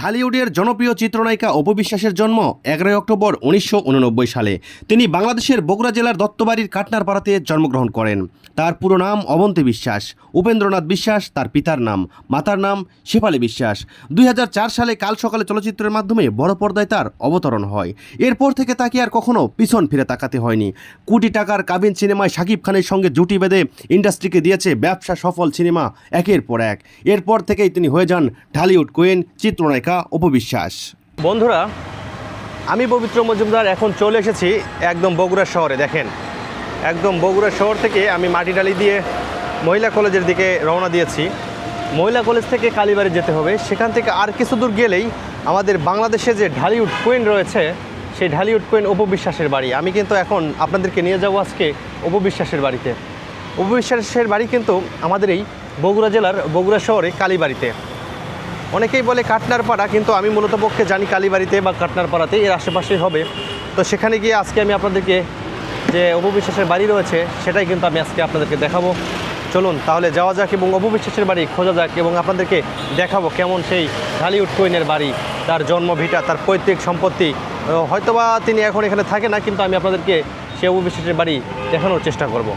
ঢালিউডের জনপ্রিয় চিত্রনায়িকা অপু বিশ্বাসের জন্ম 11 অক্টোবর 1989 সালে। তিনি বাংলাদেশের বগুড়া জেলার দত্তবাড়ির কাটনারপাড়াতে জন্মগ্রহণ করেন। তার পুরো নাম অবন্তী বিশ্বাস, উপেন্দ্রনাথ বিশ্বাস তার পিতার নাম, মাতার নাম শেফালী বিশ্বাস। 2004 সালে কাল সকালে চলচ্চিত্রের মাধ্যমে বড় পর্দায় তার অবতরণ হয়। এরপর থেকে তাকে আর কখনো পিছন ফিরে তাকাতে হয়নি। কোটি টাকার কাবিন সিনেমায় শাকিব খানের সঙ্গে জুটি বেঁধে ইন্ডাস্ট্রিকে দিয়েছে ব্যবসা সফল সিনেমা একের পর এক। এরপর থেকেই তিনি হয়ে যান ঢালিউড কুইন চিত্রনায়িকা অপু বিশ্বাস। বন্ধুরা, আমি পবিত্র মজুমদার এখন চলে এসেছি একদম বগুড়া শহরে। দেখেন, একদম বগুড়া শহর থেকে আমি মাটিডালি দিয়ে মহিলা কলেজের দিকে রওনা দিয়েছি। মহিলা কলেজ থেকে কালীবাড়ি যেতে হবে। সেখান থেকে আর কিছু দূর গেলেই আমাদের বাংলাদেশে যে ঢালিউড কুইন রয়েছে, সেই ঢালিউড কুইন অপু বিশ্বাসের বাড়ি। আমি কিন্তু এখন আপনাদেরকে নিয়ে যাব আজকে অপু বিশ্বাসের বাড়িতে। অপু বিশ্বাসের বাড়ি কিন্তু আমাদের এই বগুড়া জেলার বগুড়া শহরে কালীবাড়িতে। অনেকেই বলে কাটনারপাড়া, কিন্তু আমি মূলত পক্ষে জানি কালীবাড়িতে বা কাটনারপাড়াতে, এর আশেপাশেই হবে। তো সেখানে গিয়ে আজকে আমি আপনাদেরকে যে অপু বিশ্বাসের বাড়ি রয়েছে সেটাই কিন্তু আমি আজকে আপনাদেরকে দেখাবো। চলুন তাহলে যাওয়া যাক এবং অপু বিশ্বাসের বাড়ি খোঁজা যাক এবং আপনাদেরকে দেখাবো কেমন সেই ঢালিউড কুইনের বাড়ি, তার জন্মভিটা, তার পৈতৃক সম্পত্তি। হয়তোবা তিনি এখন এখানে থাকে না, কিন্তু আমি আপনাদেরকে সেই অপু বিশ্বাসের বাড়ি দেখানোর চেষ্টা করব।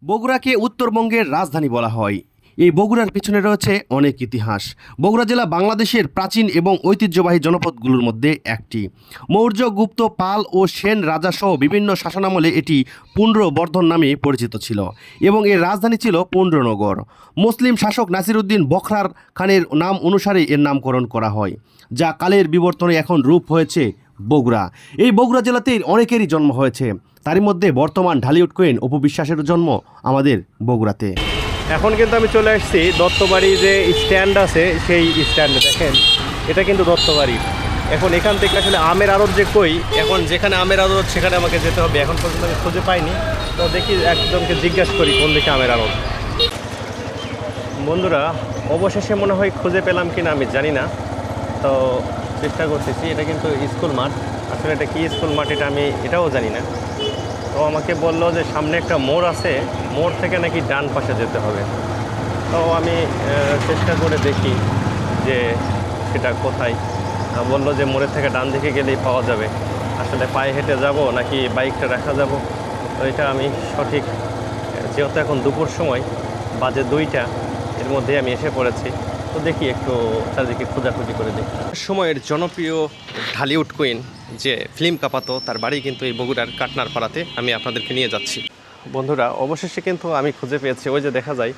বগুড়াকে উত্তরবঙ্গের রাজধানী বলা হয়। এই বগুড়ার পিছনে রয়েছে অনেক ইতিহাস। বগুড়া জেলা বাংলাদেশের প্রাচীন এবং ঐতিহ্যবাহী জনপদগুলোর মধ্যে একটি। মৌর্য, গুপ্ত, পাল ও সেন রাজাসহ বিভিন্ন শাসনামলে এটি পুণ্ড্রবর্ধন নামে পরিচিত ছিল এবং এর রাজধানী ছিল পুণ্ড্রনগর। মুসলিম শাসক নাসিরউদ্দিন বখরার খানের নাম অনুসারে এর নামকরণ করা হয়, যা কালের বিবর্তনে এখন রূপ হয়েছে বগুড়া। এই বগুড়া জেলাতেই অনেকেরই জন্ম হয়েছে, তারই মধ্যে বর্তমান ঢালিউড কুইন অপু বিশ্বাসের জন্ম আমাদের বগুড়াতে। এখন কিন্তু আমি চলে আসছি দত্তবাড়ি যে স্ট্যান্ড আছে সেই স্ট্যান্ডে। দেখেন, এটা কিন্তু দত্তবাড়ি। এখন এখান থেকে আসলে আমের আড়ত যে কই, এখন যেখানে আমের আড়ত সেখানে আমাকে যেতে হবে। এখন পর্যন্ত আমি খুঁজে পাইনি, তো দেখি একজনকে জিজ্ঞাসা করি কোন দিকে আমের আড়ত। বন্ধুরা, অবশেষে মনে হয় খুঁজে পেলাম কিনা আমি জানি না, তো চেষ্টা করতেছি। এটা কিন্তু স্কুল মাঠ। আসলে এটা কি স্কুল মাঠ এটা আমি এটাও জানি না। তো আমাকে বললো যে সামনে একটা মোড় আছে, মোড় থেকে নাকি ডান পাশে যেতে হবে। তো আমি চেষ্টা করে দেখি যে সেটা কোথায়। বললো যে মোড়ের থেকে ডান দিকে গেলেই পাওয়া যাবে। আসলে পায়ে হেঁটে যাব নাকি বাইকটা রাখা যাব, তো এটা আমি সঠিক, যেহেতু এখন দুপুর সময় বাজে 2টা, এর মধ্যে আমি এসে পড়েছি। তো দেখি একটু চারিদিকে খোঁজাখুঁজি করে দেখি। সময়ের জনপ্রিয় ঢালিউড কুইন যে ফিল্ম কাঁপাতো, তার বাড়ি কিন্তু এই বগুড়ার কাটনারপাড়াতে। আমি আপনাদেরকে নিয়ে যাচ্ছি। বন্ধুরা, অবশেষে কিন্তু আমি খুঁজে পেয়েছি। ওই যে দেখা যায়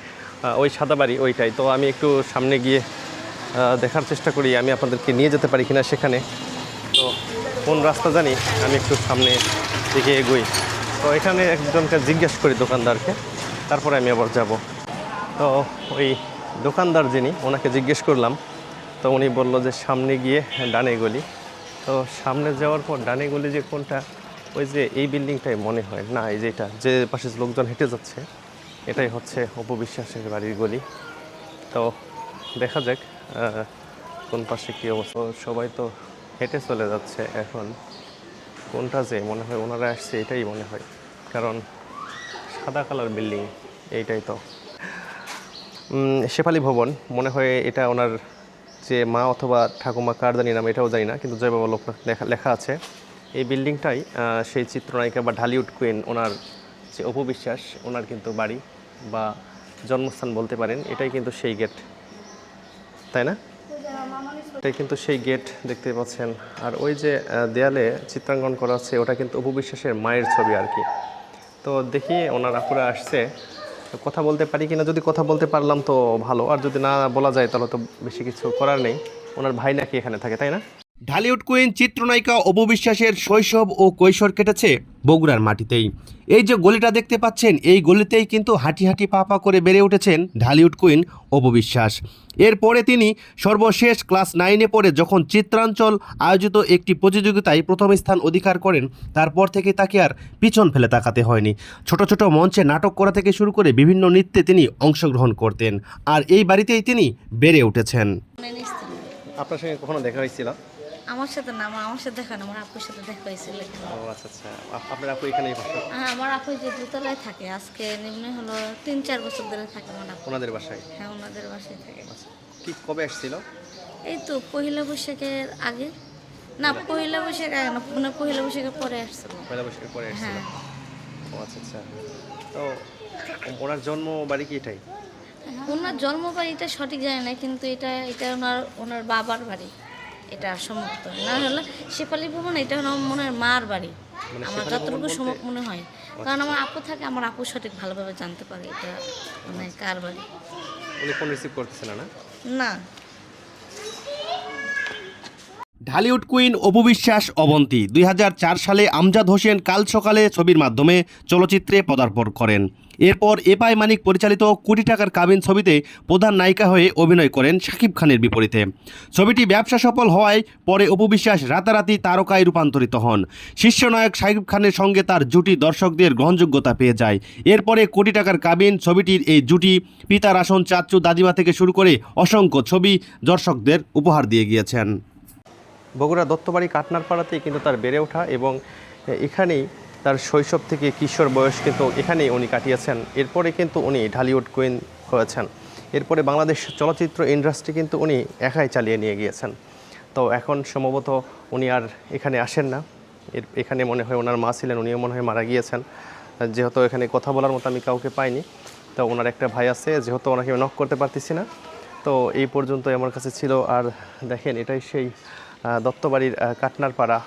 ওই সাদা বাড়ি, ওইটাই। তো আমি একটু সামনে গিয়ে দেখার চেষ্টা করি আমি আপনাদেরকে নিয়ে যেতে পারি কিনা সেখানে। তো কোন রাস্তা জানি, আমি একটু সামনে দিকে এগোই। তো এখানে একজনকে জিজ্ঞেস করি, দোকানদারকে, তারপরে আমি আবার যাব। তো ওই দোকানদার যিনি, ওনাকে জিজ্ঞেস করলাম। তো উনি বলল যে সামনে গিয়ে ডানে গলি। তো সামনে যাওয়ার পর ডানে গলি যে কোনটা, ওই যে এই বিল্ডিংটাই মনে হয় না, এই যেটা যে পাশে লোকজন হেঁটে যাচ্ছে, এটাই হচ্ছে অপু বিশ্বাসের বাড়ির গলি। তো দেখা যাক কোন পাশে কী অবস্থা। সবাই তো হেঁটে চলে যাচ্ছে। এখন কোনটা যে মনে হয় ওনারা আসছে এটাই মনে হয়, কারণ সাদা কালার বিল্ডিং এইটাই। তো শেফালী ভবন মনে হয় এটা, ওনার যে মা অথবা ঠাকুমা কার জানি নাম এটাও জানি না, কিন্তু জয় বাবা লোকনাথ লেখা আছে। এই বিল্ডিংটাই সেই চিত্রনায়িকা বা ঢালিউড কুইন ওনার যে অপু বিশ্বাস, ওনার কিন্তু বাড়ি বা জন্মস্থান বলতে পারেন। এটাই কিন্তু সেই গেট, তাই না? এটাই কিন্তু সেই গেট, দেখতে পাচ্ছেন। আর ওই যে দেয়ালে চিত্রাঙ্কন করা আছে, ওটা কিন্তু অপু বিশ্বাসের মায়ের ছবি আর কি। তো দেখি ওনার আপুরা আসছে, কথা বলতে পারি কিনা। যদি কথা বলতে পারলাম তো ভালো, আর যদি না বলা যায় তাহলে তো বেশি কিছু করার নেই। ওনার ভাই নাকি এখানে থাকে, তাই না? ঢালিউড কুইন চিত্রনায়িকা অপু বিশ্বাসের শৈশব ও কৈশোর কেটেছে বগুড়ার মাটিতেই। এই যে গলিটা দেখতে পাচ্ছেন, এই গলিতেই কিন্তু হাঁটি হাঁটি পা পা করে বেড়ে উঠেছেন ঢালিউড কুইন অপু বিশ্বাস। এরপরে তিনি সর্বশেষ ক্লাস 9-এ পড়ে যখন চিত্রাঞ্চল আয়োজিত একটি প্রতিযোগিতায় প্রথম স্থান অধিকার করেন, তারপর থেকে তাকে আর পিছন ফেলে তাকাতে হয়নি। ছোট ছোট মঞ্চে নাটক করা থেকে শুরু করে বিভিন্ন নৃত্যে তিনি অংশগ্রহণ করতেন, আর এই বাড়িতেই তিনি বেড়ে উঠেছেন। আপনার সঙ্গে কখনো দেখা হয়েছিল? আমার সাথে না, আমার সাথে দেখা না, আমার আপুর সাথে দেখা হয়েছিল। ও আচ্ছা আচ্ছা, আপনার আপু এখানেই বসে? হ্যাঁ, আমার আপু যে দোতলায় থাকে, আজকে নিম্নে হলো 3-4 বছর ধরে থাকে আমার আপু। ওনাদের বাসায়? হ্যাঁ, ওনাদের বাসায় থাকে। আচ্ছা, কি কবে আসছিল? এই তো পহিলা বৈশাখের আগে, না পহিলা বৈশাখ আগে না, মানে পহিলা বৈশাখের পরে আসছিল। পয়লা বৈশাখের পরে এসেছিল। হ্যাঁ, ও আচ্ছা আচ্ছা। তো ওনার জন্ম বাড়ি কি এটাই? ওনার জন্ম বাড়িটা সঠিক জানি না, কিন্তু এটা এটা ওনার বাবার বাড়ি, এটা সম্ভবত না হলে শেফালি ভবন, এটা মনে হয় মার বাড়ি, মানে আমার শেফালী ভবন যতটুকু বলতে? মনে হয়। কারণ আমার আপু থাকে, আমার আপু সঠিক ভালোভাবে জানতে পারে এটা মানে কার বাড়ি। উনি ফোন রিসিভ করতেছিল না? না, ঢালিউড কুইন অপু বিশ্বাস অবন্তী 2004 সালে আমজাদ হোসেন কাল সকালে ছবির মাধ্যমে চলচ্চিত্রে পদার্পণ করেন। এরপর এপাই মানিক পরিচালিত কোটি টাকার কাবিন ছবিতে প্রধান নায়িকা হয়ে অভিনয় করেন শাকিব খানের বিপরীতে। ছবিটি ব্যবসা সফল হওয়ায় পরে অপু বিশ্বাস রাতারাতি তারকায় রূপান্তরিত হন। শীর্ষনায়ক শাকিব খানের সঙ্গে তার জুটি দর্শকদের গ্রহণযোগ্যতা পেয়ে যায়। এরপরে কোটি টাকার কাবিন ছবিটির এই জুটি পিতার আসন, চাচু, দাদিমা থেকে শুরু করে অসংখ্য ছবি দর্শকদের উপহার দিয়ে গিয়েছেন। বগুড়া দত্তবাড়ি কাটনারপাড়াতেই কিন্তু তার বেড়ে ওঠা এবং এখানেই তার শৈশব থেকে কিশোর বয়স কিন্তু এখানেই উনি কাটিয়েছেন। এরপরে কিন্তু উনি ঢালিউড কুইন হয়েছেন। এরপরে বাংলাদেশ চলচ্চিত্র ইন্ডাস্ট্রি কিন্তু উনি একাই চালিয়ে নিয়ে গিয়েছেন। তো এখন সম্ভবত উনি আর এখানে আসেন না। এখানে মনে হয় ওনার মা ছিলেন, উনিও মনে হয় মারা গিয়েছেন। যেহেতু এখানে কথা বলার মতো আমি কাউকে পাইনি, তো ওনার একটা ভাই আছে, যেহেতু ওনাকে নক করতে পারতেছি না। তো এই পর্যন্তই আমার কাছে ছিল। আর দেখেন, এটাই সেই দত্তবাড়ির কাটনারপাড়া।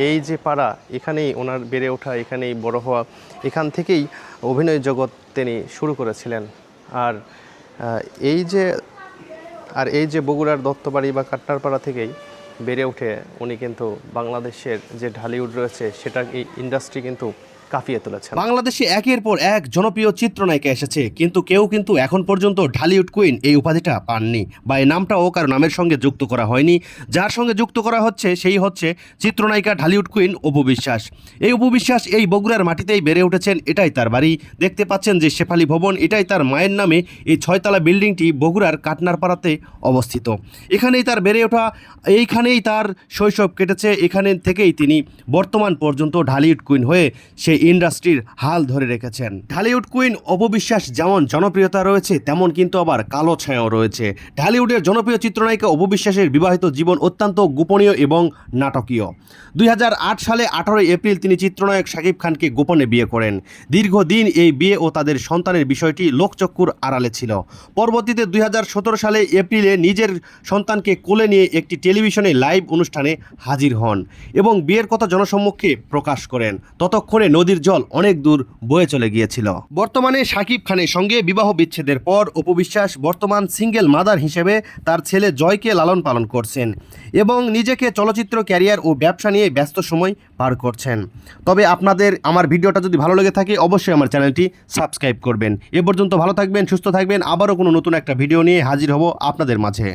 এই যে পাড়া, এখানেই ওনার বেড়ে ওঠা, এখানেই বড় হওয়া, এখান থেকেই অভিনয় জগৎ তিনি শুরু করেছিলেন। আর এই যে বগুড়ার দত্তবাড়ি বা কাটনারপাড়া থেকেই বেড়ে উঠে উনি কিন্তু বাংলাদেশের যে ঢালিউড রয়েছে সেটা এই ইন্ডাস্ট্রি কিন্তু কাঁপিয়ে তুলেছেন। বাংলাদেশে একের পর এক জনপ্রিয় চিত্রনায়িকা এসেছে, কিন্তু কেউ কিন্তু এখন পর্যন্ত ঢালিউড কুইন এই উপাধিটা পাননি, বা এই নামটাও কারো নামের সঙ্গে যুক্ত করা হয়নি। যার সঙ্গে যুক্ত করা হচ্ছে সেই হচ্ছে চিত্রনায়িকা ঢালিউড কুইন অপু বিশ্বাস। এই অপু বিশ্বাস এই বগুড়ার মাটিতেই বেড়ে উঠেছেন, এটাই তার বাড়ি। দেখতে পাচ্ছেন যে শেফালি ভবন, এটাই তার মায়ের নামে এই 6তলা বিল্ডিংটি বগুড়ার কাটনারপাড়াতে অবস্থিত। এখানেই তার বেড়ে ওঠা, এইখানেই তার শৈশব কেটেছে, এখানে থেকেই তিনি বর্তমান পর্যন্ত ঢালিউড কুইন হয়ে সেই ইন্ডাস্ট্রির হাল ধরে রেখেছেন। ঢালিউড কুইন অপু বিশ্বাস যেমন জনপ্রিয়তা রয়েছে, তেমন কিন্তু আবার কালো ছায়াও রয়েছে। ঢালিউডের জনপ্রিয় চিত্রনায়িকা অপু বিশ্বাসের বিবাহিত জীবন অত্যন্ত গোপনীয় এবং নাটকীয়। 2008 সালে 18 এপ্রিল তিনি চিত্রনায়ক শাকিব খানকে গোপনে বিয়ে করেন। দীর্ঘদিন এই বিয়ে ও তাদের সন্তানের বিষয়টি লোকচক্ষুর আড়ালে ছিল। পরবর্তীতে 2017 সালে এপ্রিলে নিজের সন্তানকে কোলে নিয়ে একটি টেলিভিশনে লাইভ অনুষ্ঠানে হাজির হন এবং বিয়ের কথা জনসম্মুখে প্রকাশ করেন। ততক্ষণে নদীর জল অনেক দূর বয়ে চলে গিয়েছিল। বর্তমানে শাকিব খানের সঙ্গে বিবাহ বিচ্ছেদের পর অপু বিশ্বাস বর্তমান সিঙ্গেল মাদার হিসেবে তার ছেলে জয়কে লালন পালন করছেন এবং নিজেকে চলচ্চিত্র ক্যারিয়ার ও ব্যবসা নিয়ে ব্যস্ত সময় পার করছেন। তবে আপনাদের আমার ভিডিওটা যদি ভালো লেগে থাকে অবশ্যই আমার চ্যানেলটি সাবস্ক্রাইব করবেন। এ পর্যন্ত ভালো থাকবেন, সুস্থ থাকবেন। আবারও কোনো নতুন একটা ভিডিও নিয়ে হাজির হব আপনাদের মাঝে।